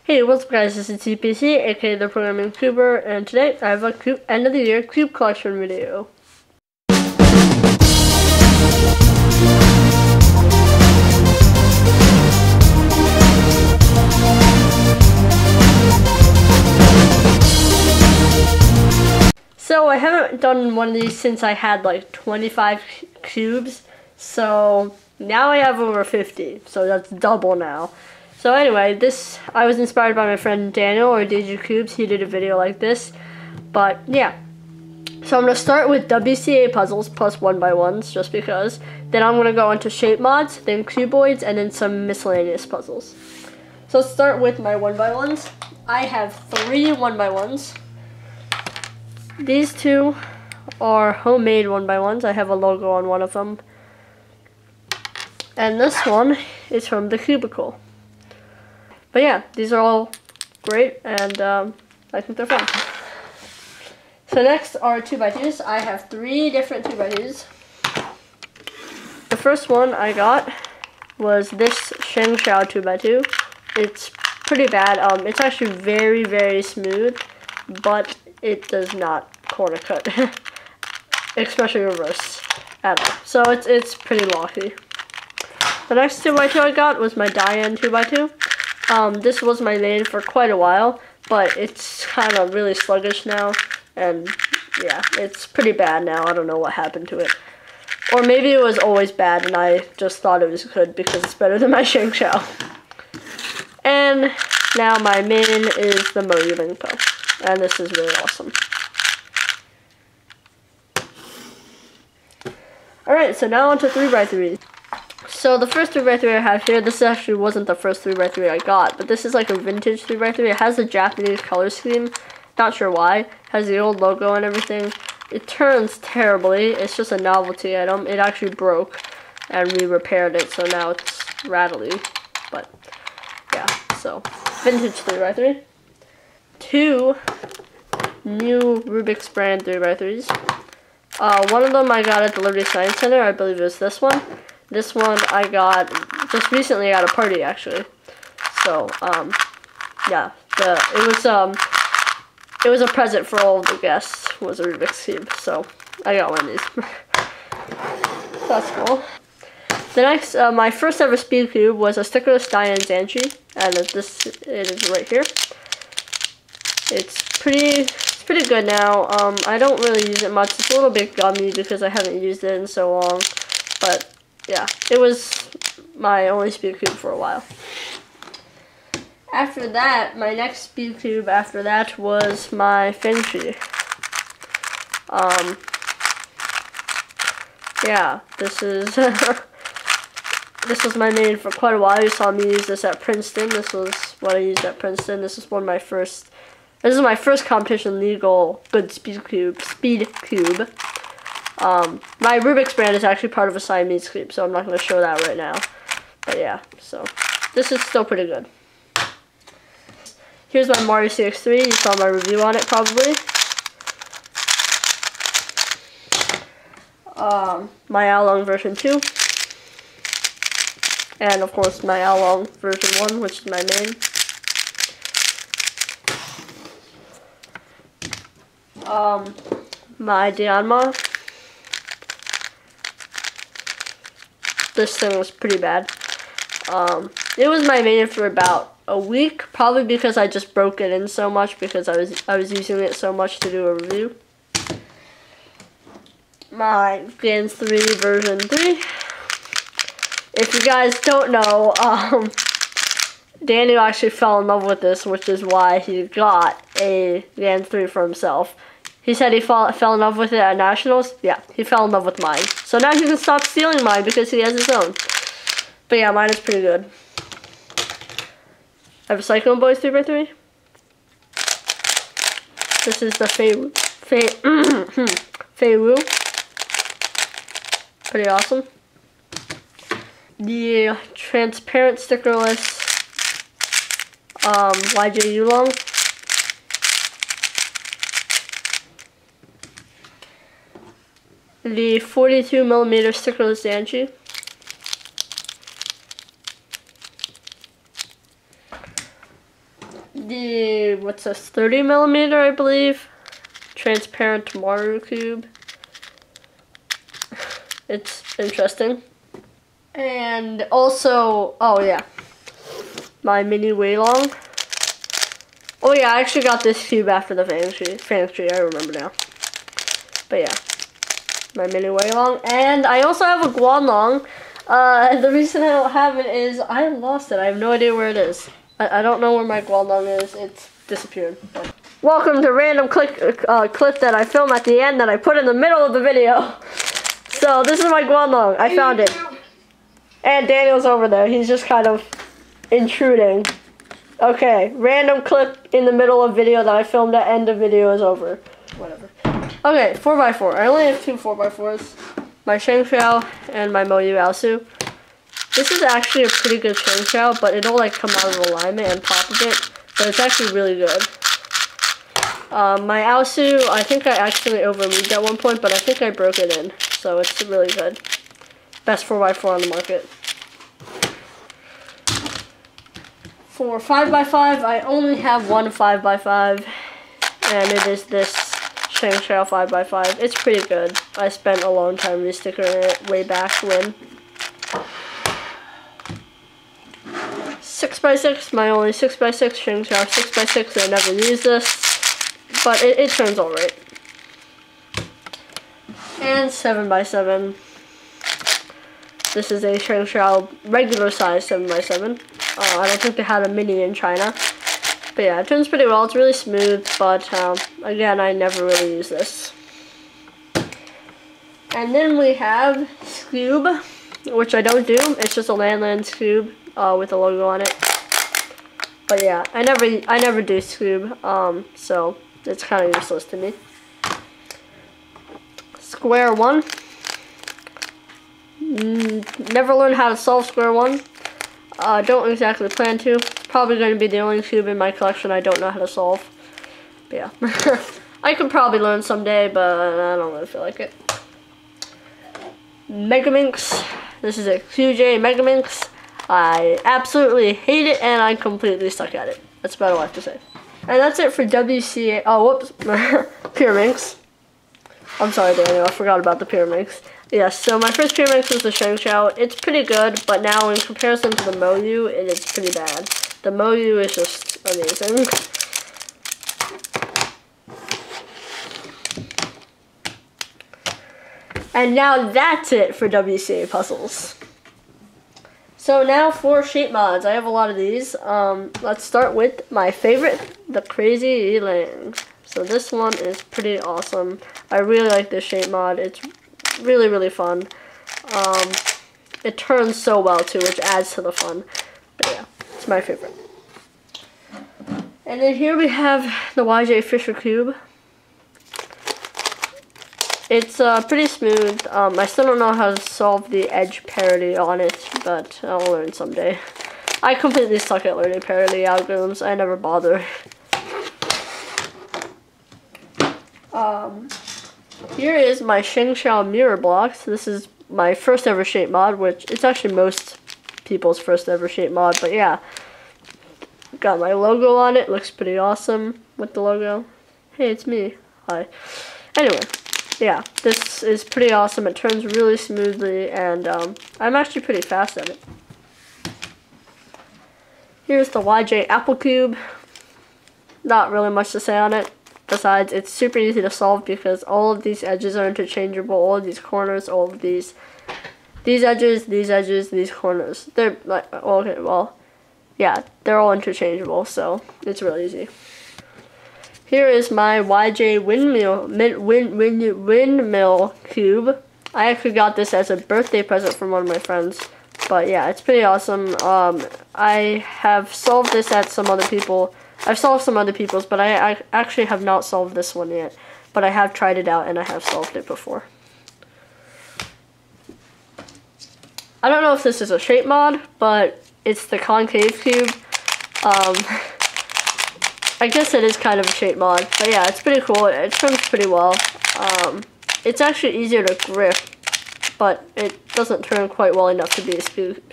Hey, what's up guys, this is TPC, aka the Programming Cuber, and today I have a end of the year cube collection video. So I haven't done one of these since I had like 25 cubes, so now I have over 50, so that's double now. So anyway, I was inspired by my friend Daniel, or DGCubes. He did a video like this, but yeah. So I'm going to start with WCA puzzles plus 1x1s, just because. Then I'm going to go into shape mods, then cuboids, and then some miscellaneous puzzles. So let's start with my 1x1s. I have 3 1x1s. These two are homemade 1x1s. I have a logo on one of them. And this one is from the Cubicle. But yeah, these are all great, and I think they're fun. So next are 2x2s. I have 3 different 2x2s. The first one I got was this Shoutout 2x2. It's pretty bad. It's actually very, very smooth, but it does not corner cut, especially reverse at all. So it's pretty locky. The next 2x2 I got was my Diane 2x2. This was my main for quite a while, but it's kind of really sluggish now, and yeah, it's pretty bad now. I don't know what happened to it. Or maybe it was always bad and I just thought it was good because it's better than my Shoutout. And now my main is the Mo Pro, and this is really awesome. Alright, so now on to 3x3. So the first 3x3 I have here, this actually wasn't the first 3x3 I got, but this is like a vintage 3x3. It has a Japanese color scheme, not sure why. It has the old logo and everything. It turns terribly. It's just a novelty item. It actually broke, and we repaired it, so now it's rattly. But yeah, so vintage 3x3. 2 new Rubik's brand 3x3s. One of them I got at the Liberty Science Center. I believe it was this one. This one I got just recently at a party, actually. So, yeah, it was a present for all of the guests, was a Rubik's Cube, so I got one of these. That's cool. The next, my first ever speed cube was a stickerless Diane Zantry, and it is right here. It's pretty good now. I don't really use it much. It's a little bit gummy because I haven't used it in so long, but yeah, it was my only speed cube for a while. After that, my next speed cube after that was my Fengshi. Yeah, this is this was my main for quite a while. You saw me use this at Princeton. This was what I used at Princeton. This is my first competition legal good speed cube. My Rubik's brand is actually part of a Siamese cube, so I'm not going to show that right now. But yeah, so this is still pretty good. Here's my Mario CX3. You saw my review on it probably. My Along version 2. And of course my Along version 1, which is my main. My Dianma. This thing was pretty bad. It was my main for about a week, probably because I just broke it in so much because I was using it so much to do a review. My Gans 3 version 3. If you guys don't know, Daniel actually fell in love with this, which is why he got a Gans 3 for himself. He said he fell in love with it at Nationals. Yeah, he fell in love with mine. So now he can stop stealing mine because he has his own. But yeah, mine is pretty good. I have a Cyclone Boys 3x3. This is the Fei-Wu. Pretty awesome. The transparent stickerless YJ Yulong. The 42mm stickerless Zantry. the, what's this, 30 millimeter, I believe, transparent Maru cube. It's interesting. And also, oh yeah, my mini Weilong. Oh yeah, I actually got this cube after the fan tree, I remember now. But yeah, my mini Weilong. And I also have a Guanlong. The reason I don't have it is I lost it. I have no idea where it is. I don't know where my Guanlong is. It's disappeared. Welcome to random clip that I filmed at the end that I put in the middle of the video. So this is my Guanlong. I found it. And Daniel's over there. He's just kind of intruding. Okay, random clip in the middle of video that I filmed at end of video is over. Whatever. Okay, 4x4. I only have two 4x4s. My Shoutout and my Moyu Aosu. This is actually a pretty good Shoutout, but it'll like come out of alignment and pop a bit. But it's actually really good. My Aosu, I think I actually overmoved at one point, but I think I broke it in. So it's really good. Best 4x4 on the market. For 5x5, I only have one 5x5, and it is this Shoutout 5x5. It's pretty good. I spent a long time restickering it way back when. 6x6, my only 6x6 Shoutout 6x6. I never use this, but it turns alright. And 7x7. This is a Shoutout regular size 7x7. I don't think they had a mini in China. But yeah, it turns pretty well. It's really smooth, but again, I never really use this. And then we have Scoob, which I don't do. It's just a landline Scoob with a logo on it. But yeah, I never do Scoob, so it's kind of useless to me. Square 1. Never learned how to solve Square 1. Don't exactly plan to. It's probably going to be the only cube in my collection I don't know how to solve. But yeah. I could probably learn someday, but I don't really feel like it. Megaminx. This is a QJ Megaminx. I absolutely hate it, and I completely suck at it. That's about all I have to say. And that's it for WCA. Oh, whoops. Pyraminx. I'm sorry, Daniel. I forgot about the Pyraminx. Yes, so my first Pyraminx was the Shoutout. It's pretty good, but now in comparison to the Moyu, it is pretty bad. The Moyu is just amazing. And now that's it for WCA puzzles. So now for shape mods. I have a lot of these. Let's start with my favorite, the Crazy Elang. So this one is pretty awesome. I really like this shape mod. It's really, really fun. It turns so well too, which adds to the fun. But yeah, it's my favorite. And then here we have the YJ Fisher Cube. It's pretty smooth. I still don't know how to solve the edge parity on it, but I'll learn someday. I completely suck at learning parity algorithms. I never bother. Here is my Shengshao mirror blocks. This is my first ever shape mod, which it's actually most people's first ever shape mod, but yeah. Got my logo on it. Looks pretty awesome with the logo. Hey, it's me. Hi. Anyway, yeah, this is pretty awesome. It turns really smoothly, and I'm actually pretty fast at it. Here's the YJ Apple Cube. Not really much to say on it. Besides, it's super easy to solve because all of these edges are interchangeable. All of these corners, all of these edges, these corners. They're like, okay, well, yeah, they're all interchangeable, so it's really easy. Here is my YJ windmill cube. I actually got this as a birthday present from one of my friends. But yeah, it's pretty awesome. I have solved this at some other people. I've solved some other people's, but I actually have not solved this one yet. But I have tried it out and I have solved it before. I don't know if this is a shape mod, but it's the concave cube. I guess it is kind of a shape mod, but yeah, it's pretty cool. It turns pretty well. It's actually easier to grip, but it doesn't turn quite well enough to be a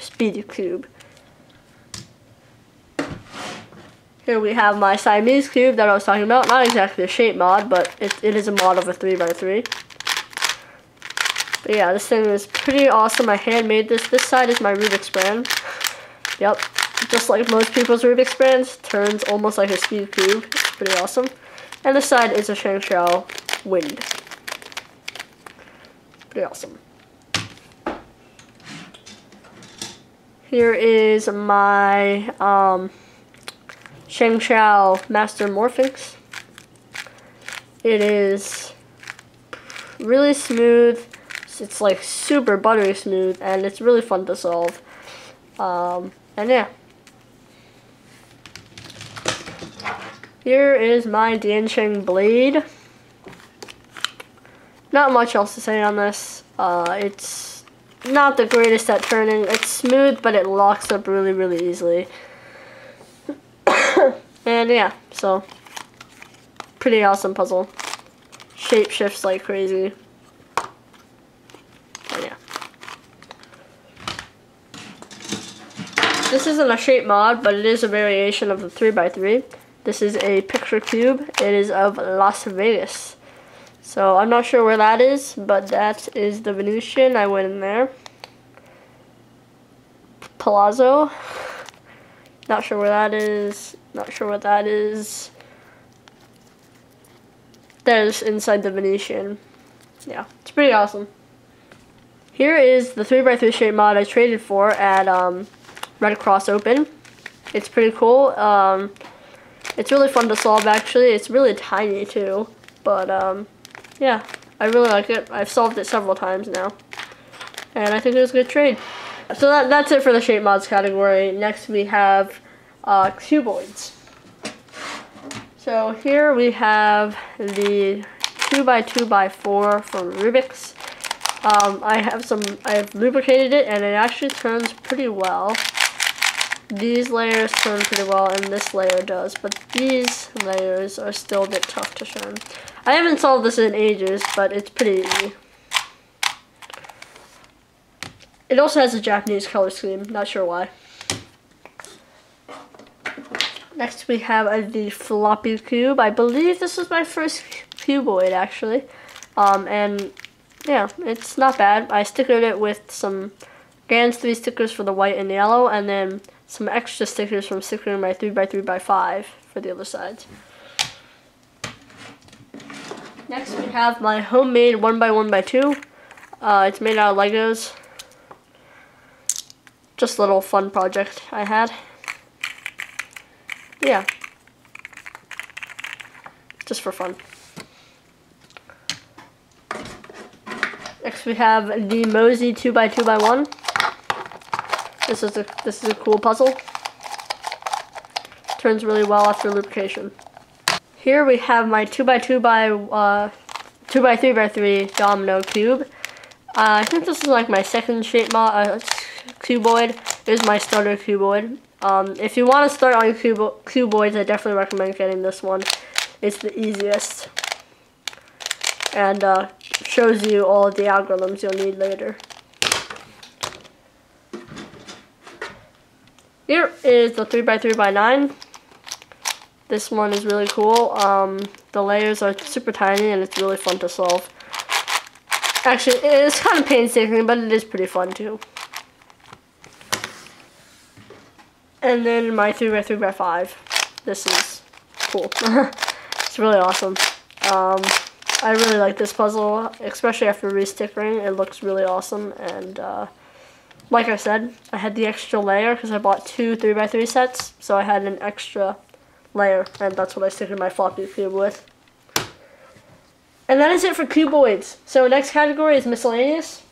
speedy cube. Here we have my Siamese cube that I was talking about. Not exactly a shape mod, but it is a mod of a 3x3. But yeah, this thing is pretty awesome. I handmade this. This side is my Rubik's brand. Yep, just like most people's Rubik's brands, turns almost like a speed cube. It's pretty awesome. And this side is a Shoutout wind. Pretty awesome. Here is my Shoutout Master Morphix. It is really smooth. It's like super buttery smooth, and it's really fun to solve. And yeah. Here is my Diansheng blade. Not much else to say on this. It's not the greatest at turning. It's smooth, but it locks up really, really easily. And yeah, so pretty awesome puzzle. Shape shifts like crazy. And yeah. This isn't a shape mod, but it is a variation of the 3x3. This is a picture cube. It is of Las Vegas. So I'm not sure where that is, but that is the Venetian. I went in there. Palazzo. Not sure where that is. Not sure what that is. That is inside the Venetian. Yeah, it's pretty awesome. Here is the 3x3 shape mod I traded for at Red Cross Open. It's pretty cool. It's really fun to solve actually. It's really tiny too. But yeah, I really like it. I've solved it several times now. And I think it was a good trade. So that's it for the shape mods category. Next we have cuboids. So here we have the 2x2x4 from Rubik's. I have lubricated it, and it actually turns pretty well. These layers turn pretty well, and this layer does, but these layers are still a bit tough to turn. I haven't solved this in ages, but it's pretty easy. It also has a Japanese color scheme, not sure why. Next we have the floppy cube. I believe this was my first cuboid actually. And yeah, it's not bad. I stickered it with some Gans 3 stickers for the white and yellow, and then some extra stickers from stickering my 3x3x5 for the other sides. Next we have my homemade 1x1x2. It's made out of Legos. Just a little fun project I had. Yeah. Just for fun. Next we have the Mosey 2x2x1. This is a cool puzzle. Turns really well after lubrication. Here we have my 2x3x3 domino cube. I think this is like my second shape mod cuboid. It is my starter cuboid. If you want to start on cuboids, I definitely recommend getting this one. It's the easiest, and shows you all of the algorithms you'll need later. Here is the 3x3x9. This one is really cool. The layers are super tiny, and it's really fun to solve. Actually, it's kind of painstaking, but it is pretty fun too. And then my 3x3x5. This is cool. It's really awesome. I really like this puzzle, especially after re-stickering. It looks really awesome, and like I said, I had the extra layer because I bought 2 3x3 sets, so I had an extra layer, and that's what I stickered my floppy cube with. And that is it for cuboids. So next category is miscellaneous.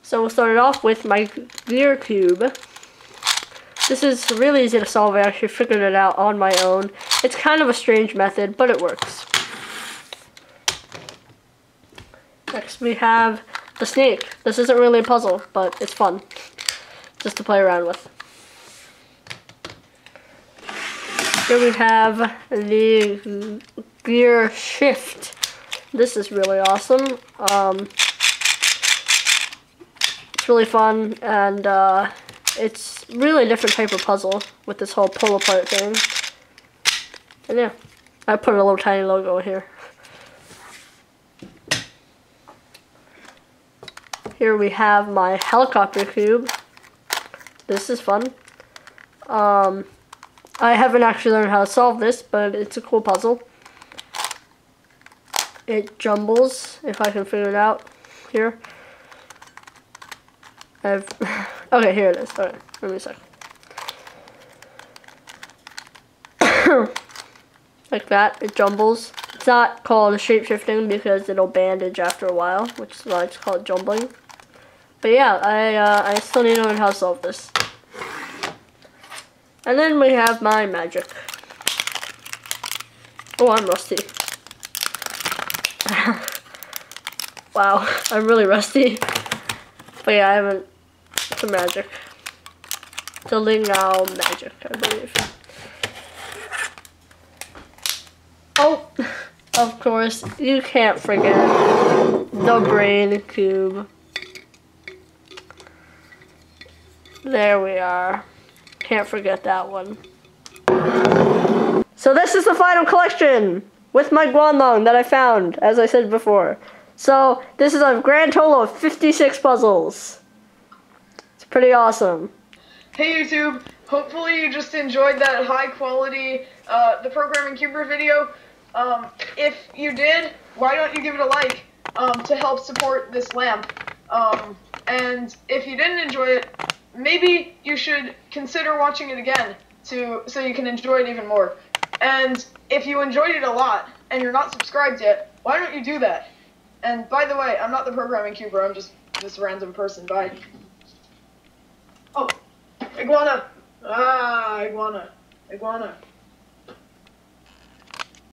So we'll start it off with my gear cube. This is really easy to solve. I actually figured it out on my own. It's kind of a strange method, but it works. Next we have the snake. This isn't really a puzzle, but it's fun just to play around with. Here we have the gear shift. This is really awesome. It's really fun, and it's really a different type of puzzle with this whole pull apart thing. And yeah, I put a little tiny logo here. Here we have my helicopter cube. This is fun. I haven't actually learned how to solve this, but it's a cool puzzle. It jumbles, if I can figure it out here. Okay, here it is. Alright, give me a sec. Like that, it jumbles. It's not called shape-shifting because it'll bandage after a while, which is why it's called jumbling. But yeah, I still need to learn how to solve this. And then we have my magic. Oh, I'm rusty. Wow, I'm really rusty. But yeah, I haven't. Some magic. The Lingao magic, I believe. Oh, of course, you can't forget the brain cube. There we are. Can't forget that one. So this is the final collection with my Guanlong that I found, as I said before. So this is a grand total of 56 puzzles. It's pretty awesome. Hey YouTube, hopefully you just enjoyed that high quality The Programming Cuber video. If you did, why don't you give it a like to help support this lamp. And if you didn't enjoy it, maybe you should consider watching it again so you can enjoy it even more. And if you enjoyed it a lot and you're not subscribed yet, why don't you do that? And by the way, I'm not the Programming Cuber, I'm just this random person. Bye. Oh, iguana. Ah, iguana. Iguana.